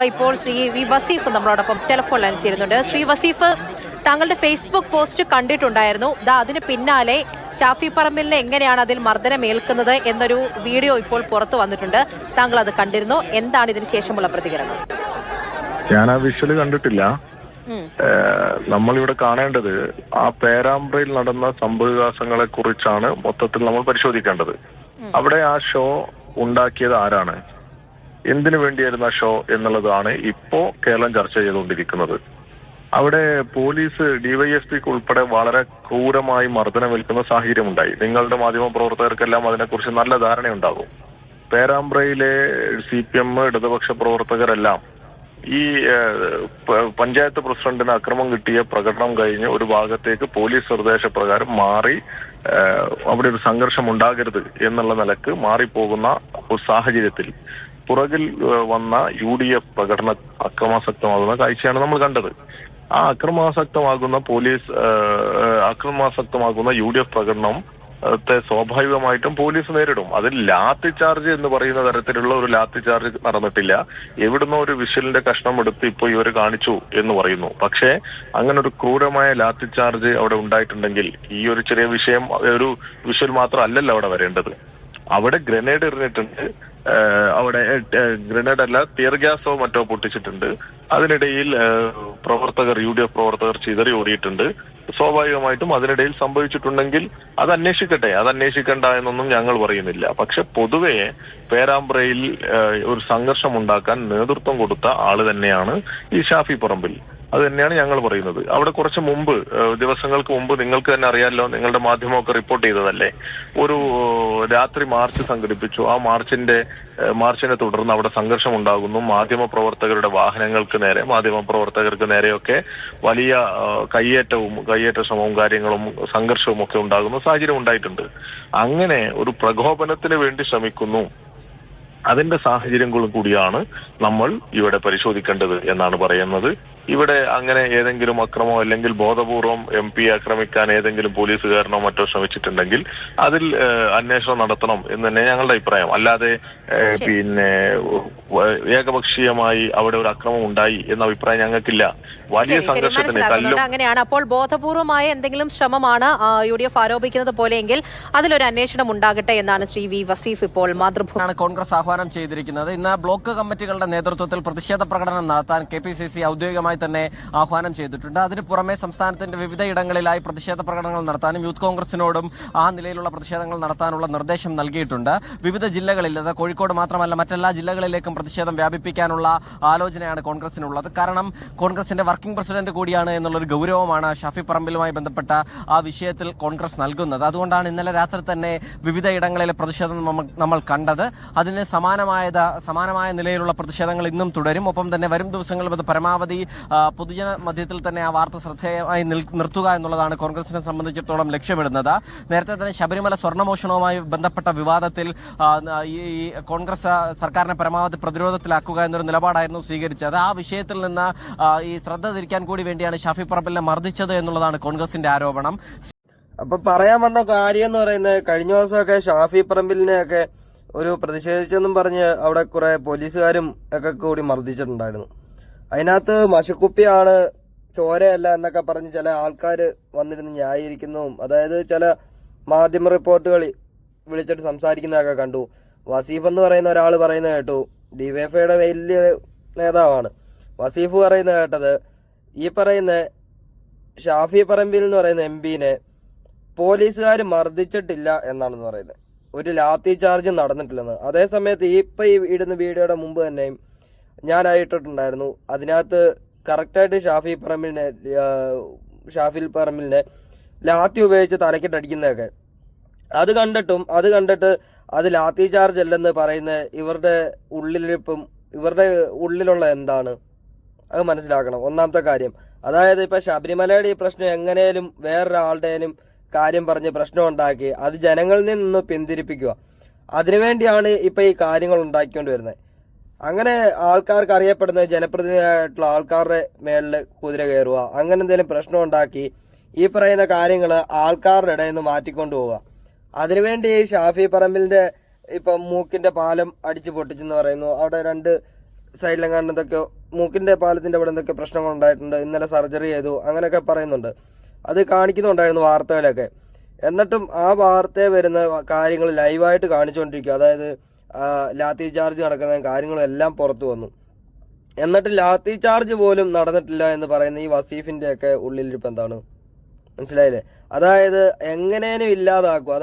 ഇപ്പോൾ ശ്രീ വി വസീഫ് നമ്മളോടൊപ്പം telephone line ചേരുന്നുണ്ട്. ശ്രീ വസീഫ്, താങ്കളുടെ ഫേസ്ബുക്ക് പോസ്റ്റ് കണ്ടിട്ടുണ്ടായിരുന്നു. അതിന് പിന്നാലെ ഷാഫി പറമ്പിലിന് എങ്ങനെയാണ് അതിൽ മർദ്ദനമേൽക്കുന്നത് എന്നൊരു വീഡിയോ ഇപ്പോൾ പുറത്തു വന്നിട്ടുണ്ട്. താങ്കൾ അത് കണ്ടിരുന്നു. എന്താണ് ഇതിന് ശേഷമുള്ള പ്രതികരണം? ഞാൻ ആ വിഷ്വല് കണ്ടിട്ടില്ല. നമ്മളിവിടെ കാണേണ്ടത് ആ പേരാമ്പ്രയിൽ നടന്ന സംഭവവികാസങ്ങളെ കുറിച്ചാണ് മൊത്തത്തിൽ നമ്മൾ പരിശോധിക്കേണ്ടത്. അവിടെ ആ ഷോ ഉണ്ടാക്കിയത് ആരാണ്, എന്തിനു വേണ്ടിയായിരുന്നു ആ ഷോ എന്നുള്ളതാണ് ഇപ്പോ കേരളം ചർച്ച ചെയ്തുകൊണ്ടിരിക്കുന്നത്. അവിടെ പോലീസ് ഡിവൈഎസ്പിക്ക് ഉൾപ്പെടെ വളരെ ക്രൂരമായി മർദ്ദനമേൽക്കുന്ന സാഹചര്യമുണ്ടായി. നിങ്ങളുടെ മാധ്യമ പ്രവർത്തകർക്കെല്ലാം അതിനെക്കുറിച്ച് നല്ല ധാരണയുണ്ടാകും. പേരാമ്പ്രയിലെ CPM ഇടതുപക്ഷ പ്രവർത്തകരെല്ലാം ഈ പഞ്ചായത്ത് പ്രസിഡന്റിന് അക്രമം കിട്ടിയ പ്രകടനം കഴിഞ്ഞ് ഒരു ഭാഗത്തേക്ക് പോലീസ് നിർദ്ദേശപ്രകാരം മാറി അവിടെ ഒരു സംഘർഷം ഉണ്ടാകരുത് എന്നുള്ള നിലക്ക് മാറിപ്പോകുന്ന ഒരു സാഹചര്യത്തിൽ പുറകിൽ വന്ന UDF പ്രകടന അക്രമാസക്തമാകുന്ന കാഴ്ചയാണ് നമ്മൾ കണ്ടത്. ആ അക്രമാസക്തമാകുന്ന UDF പ്രകടനത്തെ സ്വാഭാവികമായിട്ടും പോലീസ് നേരിടും. അതിൽ ലാത്തി ചാർജ് എന്ന് പറയുന്ന തരത്തിലുള്ള ഒരു ലാത്തി ചാർജ് നടന്നിട്ടില്ല. എവിടുന്നോ ഒരു വിഷ്വലിന്റെ കഷ്ണം എടുത്ത് ഇപ്പോൾ ഇവർ കാണിച്ചു എന്ന് പറയുന്നു. പക്ഷേ അങ്ങനെ ഒരു ക്രൂരമായ ലാത്തി ചാർജ് അവിടെ ഉണ്ടായിട്ടുണ്ടെങ്കിൽ ഈ ഒരു ചെറിയ വിഷയം, ഒരു വിഷ്വൽ മാത്രം അല്ലല്ലോ അവിടെ വരേണ്ടത്. അവിടെ ഗ്രനേഡ് എറിഞ്ഞിട്ടുണ്ട്. അവിടെ ഗ്രനേഡ് അല്ല, ടിയർ ഗ്യാസോ മറ്റോ പൊട്ടിച്ചിട്ടുണ്ട്. അതിനിടയിൽ UDF പ്രവർത്തകർ ചിതറി ഓടിയിട്ടുണ്ട്. സ്വാഭാവികമായിട്ടും അതിനിടയിൽ സംഭവിച്ചിട്ടുണ്ടെങ്കിൽ അത് അന്വേഷിക്കട്ടെ, അത് അന്വേഷിക്കണ്ട എന്നൊന്നും ഞങ്ങൾ പറയുന്നില്ല. പക്ഷെ പൊതുവെ പേരാമ്പ്രയിൽ ഒരു സംഘർഷം ഉണ്ടാക്കാൻ നേതൃത്വം കൊടുത്ത ആള് തന്നെയാണ് ഈ ഷാഫി പറമ്പിൽ. അത് തന്നെയാണ് ഞങ്ങൾ പറയുന്നത്. അവിടെ കുറച്ച് മുമ്പ്, ദിവസങ്ങൾക്ക് മുമ്പ്, നിങ്ങൾക്ക് തന്നെ അറിയാമല്ലോ, നിങ്ങളുടെ മാധ്യമമൊക്കെ റിപ്പോർട്ട് ചെയ്തതല്ലേ, ഒരു രാത്രി മാർച്ച് സംഘടിപ്പിച്ചു. ആ മാർച്ചിനെ തുടർന്ന് അവിടെ സംഘർഷം ഉണ്ടാകുന്നു. മാധ്യമപ്രവർത്തകരുടെ വാഹനങ്ങൾക്ക് നേരെ, മാധ്യമപ്രവർത്തകർക്ക് നേരെയൊക്കെ വലിയ കയ്യേറ്റ ശ്രമവും കാര്യങ്ങളും സംഘർഷവും ഒക്കെ ഉണ്ടാകുന്ന സാഹചര്യം ഉണ്ടായിട്ടുണ്ട്. അങ്ങനെ ഒരു പ്രകോപനത്തിന് വേണ്ടി ശ്രമിക്കുന്നു. അതിന്റെ സാഹചര്യങ്ങളും കൂടിയാണ് നമ്മൾ ഇവിടെ പരിശോധിക്കേണ്ടത് എന്നാണ് പറയുന്നത്. ഇവിടെ അങ്ങനെ ഏതെങ്കിലും അക്രമോ അല്ലെങ്കിൽ ബോധപൂർവം MP ആക്രമിക്കാൻ ഏതെങ്കിലും പോലീസുകാരനോ മറ്റോ ശ്രമിച്ചിട്ടുണ്ടെങ്കിൽ അതിൽ അന്വേഷണം നടത്തണം എന്ന് തന്നെ ഞങ്ങളുടെ അഭിപ്രായം. അല്ലാതെ ഏകപക്ഷീയമായി അവിടെ ഒരു അക്രമം ഉണ്ടായി എന്ന അഭിപ്രായം ഞങ്ങൾക്കില്ല. വലിയ സംഘർഷത്തിന് അങ്ങനെയാണ്. അപ്പോൾ ബോധപൂർവമായ എന്തെങ്കിലും ശ്രമമാണ് UDF ആരോപിക്കുന്നത് പോലെയെങ്കിൽ അതിലൊരു അന്വേഷണം ഉണ്ടാകട്ടെ എന്നാണ് ശ്രീ വി വസീഫ് ഇപ്പോൾ മാതൃഭൂമിയാണ് കോൺഗ്രസ് ആഹ്വാനം ചെയ്തിരിക്കുന്നത്. ഇന്ന് ബ്ലോക്ക് കമ്മിറ്റികളുടെ നേതൃത്വത്തിൽ പ്രതിഷേധ പ്രകടനം നടത്താൻ KPCC ഔദ്യോഗികമായി തന്നെ ആഹ്വാനം ചെയ്തിട്ടുണ്ട്. അതിന് പുറമെ സംസ്ഥാനത്തിന്റെ വിവിധ ഇടങ്ങളിലായി പ്രതിഷേധ പ്രകടനങ്ങൾ നടത്താനും യൂത്ത് കോൺഗ്രസിനോടും ആ നിലയിലുള്ള പ്രതിഷേധങ്ങൾ നടത്താനുള്ള നിർദ്ദേശം നൽകിയിട്ടുണ്ട്. വിവിധ ജില്ലകളിൽ, അത് കോഴിക്കോട് മാത്രമല്ല മറ്റെല്ലാ ജില്ലകളിലേക്കും പ്രതിഷേധം വ്യാപിപ്പിക്കാനുള്ള ആലോചനയാണ് കോൺഗ്രസിനുള്ളത്. കാരണം കോൺഗ്രസിന്റെ വർക്കിംഗ് പ്രസിഡന്റ് കൂടിയാണ് എന്നുള്ളൊരു ഗൗരവമാണ് ഷാഫി പറമ്പിലുമായി ബന്ധപ്പെട്ട ആ വിഷയത്തിൽ കോൺഗ്രസ് നൽകുന്നത്. അതുകൊണ്ടാണ് ഇന്നലെ രാത്രി തന്നെ വിവിധ ഇടങ്ങളിലെ പ്രതിഷേധം നമ്മൾ കണ്ടത്. അതിന് സമാനമായ നിലയിലുള്ള പ്രതിഷേധങ്ങൾ ഇന്നും തുടരും. ഒപ്പം തന്നെ വരും ദിവസങ്ങളിൽ അത് പരമാവധി പൊതുജന മധ്യത്തിൽ തന്നെ ആ വാർത്ത ശ്രദ്ധേയമായി നിർത്തുക എന്നുള്ളതാണ് കോൺഗ്രസിനെ സംബന്ധിച്ചിടത്തോളം ലക്ഷ്യമിടുന്നത്. നേരത്തെ തന്നെ ശബരിമല സ്വർണ്ണമോഷണവുമായി ബന്ധപ്പെട്ട വിവാദത്തിൽ ഈ കോൺഗ്രസ് സർക്കാരിനെ പരമാവധി പ്രതിരോധത്തിലാക്കുക എന്നൊരു നിലപാടായിരുന്നു സ്വീകരിച്ചത്. ആ വിഷയത്തിൽ നിന്ന് ഈ ശ്രദ്ധ തിരിക്കാൻ കൂടി വേണ്ടിയാണ് ഷാഫി പറമ്പിലിനെ മർദ്ദിച്ചത് എന്നുള്ളതാണ് കോൺഗ്രസിന്റെ ആരോപണം. അപ്പൊ പറയാൻ വന്ന കാര്യം എന്ന് പറയുന്നത്, കഴിഞ്ഞ ദിവസമൊക്കെ ഷാഫി പറമ്പിലിനെയൊക്കെ ഒരു പ്രതിഷേധിച്ചെന്നും പറഞ്ഞ് അവിടെ കുറെ പോലീസുകാരും ഒക്കെ കൂടി മർദ്ദിച്ചിട്ടുണ്ടായിരുന്നു. അതിനകത്ത് മഷക്കുപ്പിയാണ്, ചോരയല്ല എന്നൊക്കെ പറഞ്ഞ് ചില ആൾക്കാർ വന്നിരുന്ന് ന്യായീകരിക്കുന്നതും, അതായത് ചില മാധ്യമ റിപ്പോർട്ടുകളിൽ വിളിച്ചിട്ട് സംസാരിക്കുന്നതൊക്കെ കണ്ടു. വസീഫ് എന്ന് പറയുന്ന ഒരാൾ പറയുന്നത് കേട്ടു, DYFIയുടെ വലിയ നേതാവാണ്. വസീഫ് പറയുന്നത് കേട്ടത്, ഈ പറയുന്ന ഷാഫി പറമ്പിൽ എന്ന് പറയുന്ന MP-നെ പോലീസുകാർ മർദ്ദിച്ചിട്ടില്ല എന്നാണെന്ന് പറയുന്നത്. ഒരു ലാത്തി ചാർജ് നടന്നിട്ടില്ലെന്ന്. അതേസമയത്ത് ഈ ഇടുന്ന വീഡിയോയുടെ മുമ്പ് തന്നെയും ഞാനായിട്ടിട്ടുണ്ടായിരുന്നു. അതിനകത്ത് കറക്റ്റായിട്ട് ഷാഫി പറമ്പിലിനെ ലാത്തി ഉപയോഗിച്ച് തലക്കിട്ടടിക്കുന്നതൊക്കെ അത് കണ്ടിട്ട് അത് ലാത്തി ചാർജ് അല്ലെന്ന് പറയുന്ന ഇവരുടെ ഉള്ളിലുള്ള എന്താണ് അത് മനസ്സിലാക്കണം. ഒന്നാമത്തെ കാര്യം, അതായത് ഇപ്പൊ ശബരിമലയുടെ ഈ പ്രശ്നം എങ്ങനെയും വേറൊരാളുടേനും കാര്യം പറഞ്ഞ് പ്രശ്നം ഉണ്ടാക്കി അത് ജനങ്ങളിൽ നിന്ന് പിന്തിരിപ്പിക്കുക, അതിനുവേണ്ടിയാണ് ഇപ്പൊ ഈ കാര്യങ്ങൾ ഉണ്ടാക്കിക്കൊണ്ട് വരുന്നത്. അങ്ങനെ ആൾക്കാർക്ക് അറിയപ്പെടുന്ന ജനപ്രതിനിധിയായിട്ടുള്ള ആൾക്കാരുടെ മേളിൽ കുതിര കയറുക, അങ്ങനെ എന്തെങ്കിലും പ്രശ്നം ഉണ്ടാക്കി ഈ പറയുന്ന കാര്യങ്ങൾ ആൾക്കാരുടെ ഇടയിൽ നിന്ന് മാറ്റിക്കൊണ്ടു പോവുക. അതിനുവേണ്ടി ഷാഫി പറമ്പിലിന്റെ ഇപ്പം മൂക്കിന്റെ പാലം അടിച്ചു പൊട്ടിച്ചെന്ന് പറയുന്നു. അവിടെ 2 സൈഡിലെങ്ങാണ്ട് എന്തൊക്കെയോ മൂക്കിൻ്റെ പാലത്തിൻ്റെ അവിടെ എന്തൊക്കെ പ്രശ്നങ്ങൾ ഉണ്ടായിട്ടുണ്ട്, ഇന്നലെ സർജറി ചെയ്തു, അങ്ങനെയൊക്കെ പറയുന്നുണ്ട്. അത് കാണിക്കുന്നുണ്ടായിരുന്നു വാർത്തയിലൊക്കെ. എന്നിട്ടും ആ വാർത്തയിൽ വരുന്ന കാര്യങ്ങൾ ലൈവായിട്ട് കാണിച്ചുകൊണ്ടിരിക്കുക. അതായത് ലാത്തി ചാർജ് നടക്കുന്ന കാര്യങ്ങളും എല്ലാം പുറത്തു വന്നു. എന്നിട്ട് ലാത്തി ചാർജ് പോലും നടന്നിട്ടില്ല എന്ന് പറയുന്ന ഈ വസീഫിൻ്റെ ഒക്കെ ഉള്ളിലിരിപ്പ് എന്താണ്? മനസ്സിലായില്ലേ? അതായത് എങ്ങനെയും ഇല്ലാതാക്കും.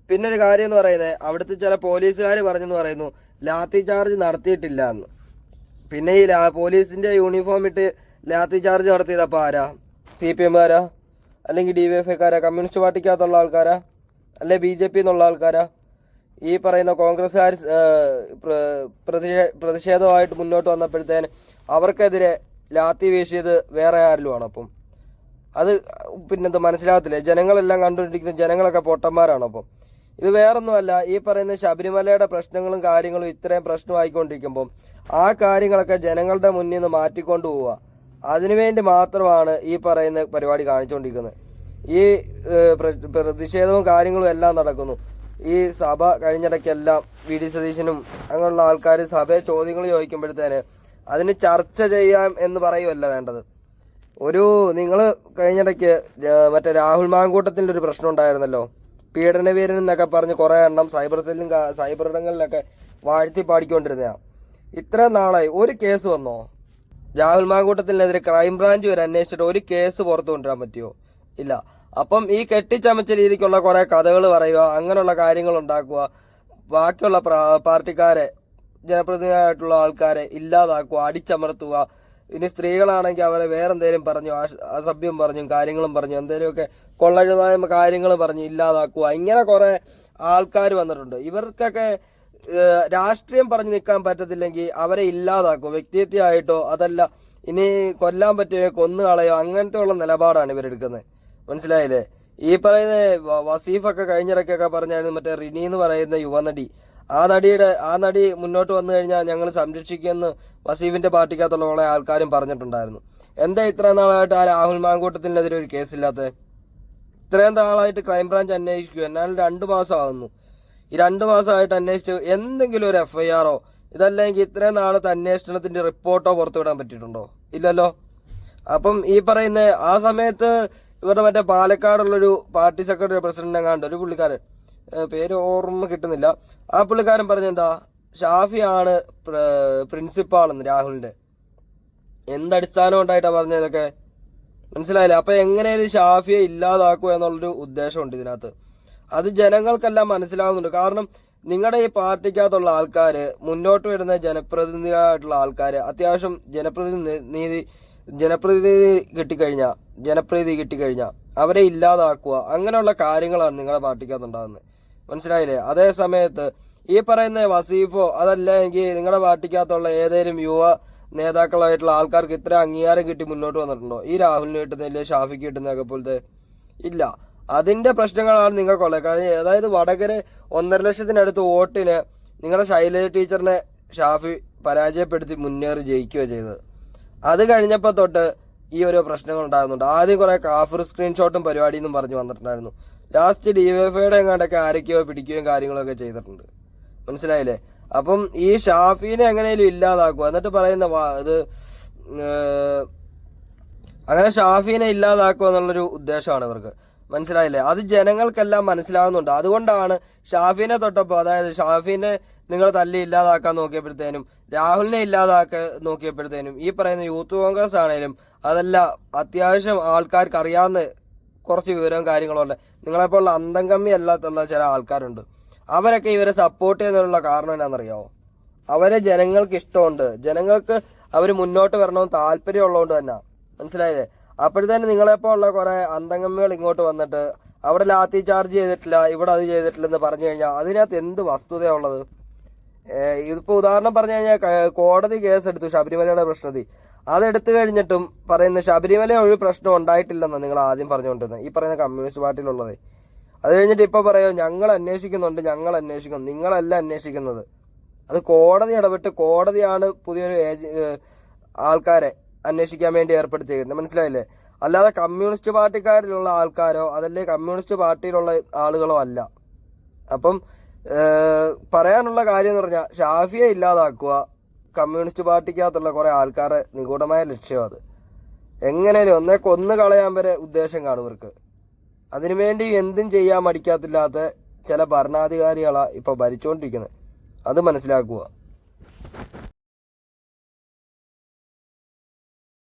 പിന്നെ ഒരു കാര്യം എന്ന് പറയുന്നത്, അവിടുത്തെ ചില പോലീസുകാർ പറഞ്ഞെന്ന് പറയുന്നു ലാത്തി ചാർജ് നടത്തിയിട്ടില്ല എന്ന്. പിന്നെ ഈ പോലീസിൻ്റെ യൂണിഫോം ഇട്ട് ലാത്തി ചാർജ് നടത്തിയതപ്പോൾ ആരാ? CPM കാരാ, അല്ലെങ്കിൽ DYFIക്കാരാ, കമ്മ്യൂണിസ്റ്റ് പാർട്ടിക്കകത്തുള്ള ആൾക്കാരാ, അല്ലെ BJP എന്നുള്ള ആൾക്കാരാ? ഈ പറയുന്ന കോൺഗ്രസ്സുകാർ പ്രതിഷേധമായിട്ട് മുന്നോട്ട് വന്നപ്പോഴത്തേന് അവർക്കെതിരെ ലാത്തി വീശിയത് വേറെ ആരിലുമാണ്. അപ്പം അത് പിന്നെന്ത് മനസ്സിലാകത്തില്ലേ? ജനങ്ങളെല്ലാം കണ്ടുകൊണ്ടിരിക്കുന്ന ജനങ്ങളൊക്കെ പൊട്ടന്മാരാണ്. അപ്പം ഇത് വേറൊന്നുമല്ല, ഈ പറയുന്ന ശബരിമലയുടെ പ്രശ്നങ്ങളും കാര്യങ്ങളും ഇത്രയും പ്രശ്നമായിക്കൊണ്ടിരിക്കുമ്പം ആ കാര്യങ്ങളൊക്കെ ജനങ്ങളുടെ മുന്നിൽ നിന്ന് മാറ്റിക്കൊണ്ട് പോവുക. അതിനുവേണ്ടി മാത്രമാണ് ഈ പറയുന്ന പരിപാടി കാണിച്ചുകൊണ്ടിരിക്കുന്നത്. ഈ പ്രതിഷേധവും കാര്യങ്ങളും എല്ലാം നടക്കുന്നു. ഈ സഭ കഴിഞ്ഞിടയ്ക്കെല്ലാം VD സതീശനും അങ്ങനെയുള്ള ആൾക്കാർ സഭയെ ചോദ്യങ്ങൾ ചോദിക്കുമ്പോഴത്തേന് അതിന് ചർച്ച ചെയ്യാം എന്ന് പറയുമല്ല വേണ്ടത്. നിങ്ങൾ കഴിഞ്ഞിടയ്ക്ക് മറ്റേ രാഹുൽ മാങ്കൂട്ടത്തിൻ്റെ ഒരു പ്രശ്നം ഉണ്ടായിരുന്നല്ലോ, പീഡനവീരൻ എന്നൊക്കെ പറഞ്ഞ് കുറേ എണ്ണം സൈബർ ഇടങ്ങളിലൊക്കെ വാഴ്ത്തി പാടിക്കൊണ്ടിരുന്നതാണ്. ഇത്രയും നാളായി ഒരു കേസ് വന്നോ? രാഹുൽ മാങ്കൂട്ടത്തിനെതിരെ ക്രൈംബ്രാഞ്ച് വരെ അന്വേഷിച്ചിട്ട് ഒരു കേസ് പുറത്തു കൊണ്ടുവരാൻ പറ്റുമോ? ഇല്ല. അപ്പം ഈ കെട്ടിച്ചമച്ച രീതിക്കുള്ള കുറേ കഥകൾ പറയുക, അങ്ങനെയുള്ള കാര്യങ്ങൾ ഉണ്ടാക്കുക, ബാക്കിയുള്ള പാർട്ടിക്കാരെ, ജനപ്രതിനിധിയായിട്ടുള്ള ആൾക്കാരെ ഇല്ലാതാക്കുക, അടിച്ചമർത്തുക. ഇനി സ്ത്രീകളാണെങ്കിൽ അവരെ വേറെന്തേലും പറഞ്ഞു, അസഭ്യം പറഞ്ഞും കാര്യങ്ങളും പറഞ്ഞു, എന്തെങ്കിലുമൊക്കെ കൊള്ളരുതായ കാര്യങ്ങൾ പറഞ്ഞ് ഇല്ലാതാക്കുക. ഇങ്ങനെ കുറേ ആൾക്കാർ വന്നിട്ടുണ്ട്. ഇവർക്കൊക്കെ രാഷ്ട്രീയം പറഞ്ഞു നിൽക്കാൻ പറ്റത്തില്ലെങ്കിൽ അവരെ ഇല്ലാതാക്കുക, വ്യക്തിത്വമായിട്ടോ അതല്ല ഇനി കൊല്ലാൻ പറ്റുമോ കൊന്നു കളയോ, അങ്ങനത്തെ ഉള്ള നിലപാടാണ് ഇവരെടുക്കുന്നത്. മനസ്സിലായില്ലേ? ഈ പറയുന്ന വസീഫൊക്കെ കഴിഞ്ഞിടയ്ക്കൊക്കെ പറഞ്ഞായിരുന്നു മറ്റേ റിനി എന്ന് പറയുന്ന യുവനടി, ആ നടി മുന്നോട്ട് വന്നു കഴിഞ്ഞാൽ ഞങ്ങൾ സംരക്ഷിക്കുമെന്ന് വസീഫിന്റെ പാർട്ടിക്കകത്തുള്ള കുറെ ആൾക്കാരും പറഞ്ഞിട്ടുണ്ടായിരുന്നു. എന്താ ഇത്ര നാളായിട്ട് ആ രാഹുൽ മാങ്കൂട്ടത്തിനെതിരെ ഒരു കേസില്ലാത്തത്? ഇത്രയും നാളായിട്ട് ക്രൈംബ്രാഞ്ച് അന്വേഷിക്കുക, എന്നാലും 2 മാസം ആകുന്നു. ഈ 2 മാസമായിട്ട് അന്വേഷിച്ച് എന്തെങ്കിലും ഒരു FIR-ഓ ഇതല്ലെങ്കിൽ ഇത്രയും നാളത്തെ അന്വേഷണത്തിന്റെ റിപ്പോർട്ടോ പുറത്തുവിടാൻ പറ്റിയിട്ടുണ്ടോ? ഇല്ലല്ലോ. അപ്പം ഈ പറയുന്ന ആ സമയത്ത് ഇവരുടെ മറ്റേ പാലക്കാടുള്ളൊരു പാർട്ടി സെക്രട്ടറി പ്രസിഡന്റ് എങ്ങാണ്ട് ഒരു പുള്ളിക്കാരൻ, പേര് ഓർമ്മ കിട്ടുന്നില്ല, ആ പുള്ളിക്കാരൻ പറഞ്ഞെന്താ ഷാഫിയാണ് പ്രിൻസിപ്പാളെന്ന് രാഹുലിന്റെ. എന്തടിസ്ഥാനം ഉണ്ടായിട്ടാണ് പറഞ്ഞതൊക്കെ? മനസ്സിലായില്ലേ? അപ്പൊ എങ്ങനെയായാലും ഷാഫിയെ ഇല്ലാതാക്കുക എന്നുള്ളൊരു ഉദ്ദേശമുണ്ട് ഇതിനകത്ത്. അത് ജനങ്ങൾക്കെല്ലാം മനസ്സിലാവുന്നുണ്ട്. കാരണം നിങ്ങളുടെ ഈ പാർട്ടിക്കകത്തുള്ള ആൾക്കാർ, മുന്നോട്ട് വരുന്ന ജനപ്രതിനിധിയായിട്ടുള്ള ആൾക്കാർ, അത്യാവശ്യം ജനപ്രീതി കിട്ടിക്കഴിഞ്ഞാൽ അവരെ ഇല്ലാതാക്കുക, അങ്ങനെയുള്ള കാര്യങ്ങളാണ് നിങ്ങളുടെ പാർട്ടിക്കകത്ത് ഉണ്ടാകുന്നത്. മനസ്സിലായില്ലേ? അതേ സമയത്ത് ഈ പറയുന്ന വസീഫോ അതല്ലെങ്കിൽ നിങ്ങളുടെ പാർട്ടിക്കകത്തുള്ള ഏതെങ്കിലും യുവ നേതാക്കളായിട്ടുള്ള ആൾക്കാർക്ക് ഇത്ര അംഗീകാരം കിട്ടി മുന്നോട്ട് വന്നിട്ടുണ്ടോ? ഈ രാഹുലിന് കിട്ടുന്നില്ലേ, ഷാഫിക്ക് കിട്ടുന്നതൊക്കെ പോലത്തെ ഇല്ല. അതിന്റെ പ്രശ്നങ്ങളാണ് നിങ്ങൾക്കുള്ളത്. കാരണം അതായത് വടകര 1.5 ലക്ഷത്തിനടുത്ത് വോട്ടിന് നിങ്ങളുടെ ശൈലജ ടീച്ചറിനെ ഷാഫി പരാജയപ്പെടുത്തി മുന്നേറി ജയിക്കുകയോ ചെയ്തത്. അത് കഴിഞ്ഞപ്പോൾ തൊട്ട് ഈ ഒരു പ്രശ്നങ്ങൾ ഉണ്ടാകുന്നുണ്ട്. ആദ്യം കുറെ കാഫർ സ്ക്രീൻഷോട്ടും പരിപാടിയെന്നും പറഞ്ഞു വന്നിട്ടുണ്ടായിരുന്നു. ലാസ്റ്റ് DYFIയുടെ എങ്ങാണ്ടൊക്കെ ആരൊക്കെയോ പിടിക്കുകയും കാര്യങ്ങളൊക്കെ ചെയ്തിട്ടുണ്ട്. മനസ്സിലായില്ലേ? അപ്പം ഈ ഷാഫിനെ എങ്ങനെയും ഇല്ലാതാക്കുക, എന്നിട്ട് പറയുന്ന ഇത് അങ്ങനെ ഷാഫിനെ ഇല്ലാതാക്കുക എന്നുള്ളൊരു ഉദ്ദേശമാണ് ഇവർക്ക്. മനസ്സിലായില്ലേ? അത് ജനങ്ങൾക്കെല്ലാം മനസ്സിലാവുന്നുണ്ട്. അതുകൊണ്ടാണ് ഷാഫിനെ തൊട്ടപ്പോൾ, അതായത് ഷാഫിനെ നിങ്ങൾ തല്ലി ഇല്ലാതാക്കാൻ നോക്കിയപ്പോഴത്തേനും, രാഹുലിനെ ഇല്ലാതാക്കാൻ നോക്കിയപ്പോഴത്തേനും, ഈ പറയുന്ന യൂത്ത് കോൺഗ്രസ് ആണേലും അതല്ല അത്യാവശ്യം ആൾക്കാർക്ക് അറിയാവുന്ന കുറച്ച് വിവരവും കാര്യങ്ങളുണ്ട്. നിങ്ങളെപ്പോലുള്ള അന്തംകമ്മി അല്ലാത്തുള്ള ചില ആൾക്കാരുണ്ട്. അവരൊക്കെ ഇവരെ സപ്പോർട്ട് ചെയ്യുന്നതിനുള്ള കാരണം എന്നാണെന്നറിയാമോ? അവരെ ജനങ്ങൾക്ക് ഇഷ്ടമുണ്ട്, ജനങ്ങൾക്ക് അവർ മുന്നോട്ട് വരണമെന്ന് താല്പര്യമുള്ളതുകൊണ്ട് തന്നെ. മനസ്സിലായില്ലേ? അപ്പോഴത്തേന് നിങ്ങളെപ്പോലുള്ള കുറെ അന്തംഗമ്മികൾ ഇങ്ങോട്ട് വന്നിട്ട് അവിടെ ലാത്തി ചാർജ് ചെയ്തിട്ടില്ല, ഇവിടെ അത് ചെയ്തിട്ടില്ലെന്ന് പറഞ്ഞു കഴിഞ്ഞാൽ അതിനകത്ത് എന്ത് വസ്തുതയുള്ളത്? ഇതിപ്പോൾ ഉദാഹരണം പറഞ്ഞു കഴിഞ്ഞാൽ കോടതി കേസെടുത്തു ശബരിമലയുടെ പ്രശ്നത്തിൽ. അതെടുത്തു കഴിഞ്ഞിട്ടും പറയുന്ന ശബരിമല ഒരു പ്രശ്നം ഉണ്ടായിട്ടില്ലെന്നാണ് നിങ്ങൾ ആദ്യം പറഞ്ഞുകൊണ്ടിരുന്നത്, ഈ പറയുന്ന കമ്മ്യൂണിസ്റ്റ് പാർട്ടിയിലുള്ളത്. അത് കഴിഞ്ഞിട്ട് ഇപ്പോൾ പറയുമോ ഞങ്ങൾ അന്വേഷിക്കുന്നുണ്ട്, നിങ്ങളല്ല അന്വേഷിക്കുന്നത്. അത് കോടതി ഇടപെട്ട്, കോടതിയാണ് പുതിയൊരു ആൾക്കാരെ അന്വേഷിക്കാൻ വേണ്ടി ഏർപ്പെടുത്തിയിരിക്കുന്നത്. മനസ്സിലായില്ലേ? അല്ലാതെ കമ്മ്യൂണിസ്റ്റ് പാർട്ടിക്കാരിലുള്ള ആൾക്കാരോ അതല്ലേ കമ്മ്യൂണിസ്റ്റ് പാർട്ടിയിലുള്ള ആളുകളോ അല്ല. അപ്പം പറയാനുള്ള കാര്യം എന്ന് പറഞ്ഞാൽ ഷാഫിയെ ഇല്ലാതാക്കുക, കമ്മ്യൂണിസ്റ്റ് പാർട്ടിക്കകത്തുള്ള കുറേ ആൾക്കാരെ നിഗൂഢമായ ലക്ഷ്യം അത്. എങ്ങനെയും ഒന്നേ കൊന്നു കളയാൻ വരെ ഉദ്ദേശം കാണും ഇവർക്ക്. അതിനുവേണ്ടി എന്തും ചെയ്യാൻ മടിക്കാത്തില്ലാത്ത ചില ഭരണാധികാരികളാണ് ഇപ്പോൾ ഭരിച്ചുകൊണ്ടിരിക്കുന്നത്. അത് മനസ്സിലാക്കുക.